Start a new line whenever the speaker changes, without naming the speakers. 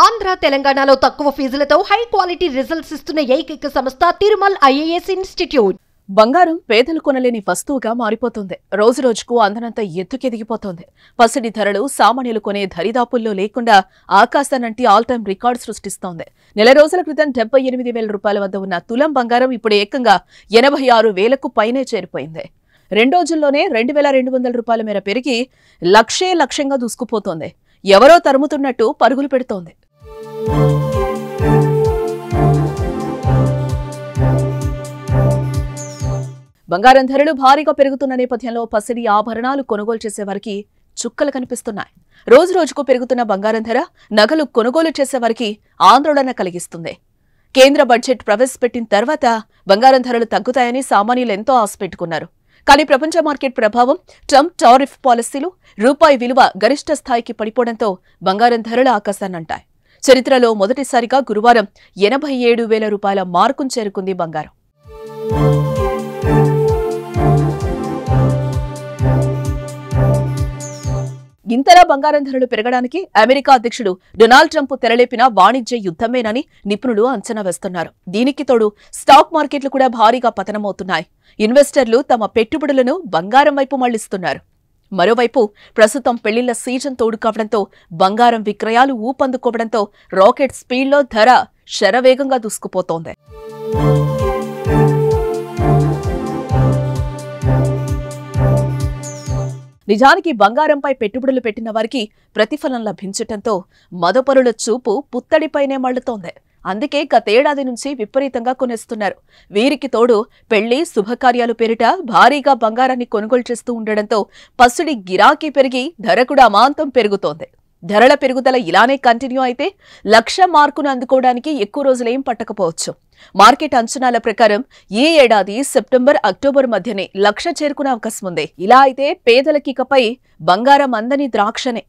ఆంధ్ర తెలంగాణలో తక్కువ ఫీజులతో high quality results ఇస్తున్న ఏకైక సంస్థ తిరుమల్ ఐఏఎస్ ఇన్స్టిట్యూట్.
బంగారం పేదలు కొనలేని వస్తువుగా మారిపోతుంది. రోజు రోజుకు అందనంత ఎత్తుకెదిగిపోతోంది. పసిడి ధరలు సామాన్యులు కొనే దరిదాపుల్లో లేకుండా ఆకాశానంటి ఆల్ టైమ్ రికార్డు సృష్టిస్తోంది. నెల రోజుల క్రితం 78,000 రూపాయల వద్ద ఉన్న తులం బంగారం ఇప్పుడు ఏకంగా 86,000కు పైనే చేరిపోయింది. 2 రోజుల్లోనే 2,200 రూపాయల మేర పెరిగి లక్షంగా దూసుకుపోతోంది. ఎవరో తరుముతున్నట్టు పరుగులు పెడుతోంది. బంగారం ధరలు భారీగా పెరుగుతున్న నేపథ్యంలో పసిడి ఆభరణాలు కొనుగోలు చేసేవారికి చుక్కలు కనిపిస్తున్నాయి. రోజు రోజుకు పెరుగుతున్న బంగారం ధర నగలు కొనుగోలు చేసేవారికి ఆందోళన కలిగిస్తుంది. కేంద్ర బడ్జెట్ ప్రవేశపెట్టిన తర్వాత బంగారం ధరలు తగ్గుతాయని సామాన్యులు ఎంతో ఆశ పెట్టుకున్నారు. కానీ ప్రపంచ మార్కెట్ ప్రభావం, ట్రంప్ టారిఫ్ పాలసీలు, రూపాయి విలువ గరిష్ట స్థాయికి పడిపోవడంతో బంగారం ధరలు ఆకాశాన్నంటాయి. చరిత్రలో మొదటిసారిగా గురువారం 87,000 రూపాయల మార్కును చేరుకుంది బంగారం. ఇంతలా బంగారం ధరలు పెరగడానికి అమెరికా అధ్యక్షుడు డొనాల్డ్ ట్రంప్ తెరలేపిన వాణిజ్య యుద్ధమేనని నిపుణులు అంచనా వేస్తున్నారు. దీనికి తోడు స్టాక్ మార్కెట్లు కూడా భారీగా పతనమవుతున్నాయి. ఇన్వెస్టర్లు తమ పెట్టుబడులను బంగారం వైపు మళ్లిస్తున్నారు. మరోవైపు ప్రస్తుతం పెళ్లిళ్ల సీజన్ తోడు కావడంతో బంగారం విక్రయాలు ఊపందుకోవడంతో రాకెట్ స్పీడ్లో ధర శరవేగంగా దూసుకుపోతోంది. నిజానికి బంగారంపై పెట్టుబడులు పెట్టిన వారికి ప్రతిఫలం లభించటంతో మదపరుల చూపు పుత్తడిపైనే మళ్లుతోంది. అందుకే గతేడాది నుంచి విపరీతంగా కొనేస్తున్నారు. వీరికి తోడు పెళ్లి శుభకార్యాలు పేరిట భారీగా బంగారాన్ని కొనుగోలు చేస్తూ ఉండడంతో పసిడి గిరాకీ పెరిగి ధర కూడా అమాంతం పెరుగుతోంది. ధరల పెరుగుదల ఇలానే కంటిన్యూ అయితే 1,00,000 మార్కును అందుకోవడానికి ఎక్కువ రోజులేం పట్టకపోవచ్చు. మార్కెట్ అంచనాల ప్రకారం ఈ ఏడాది సెప్టెంబర్, అక్టోబర్ మధ్యనే 1,00,000 చేరుకునే అవకాశం ఉంది. ఇలా అయితే పేదలకికపై బంగారం అందని ద్రాక్షనే.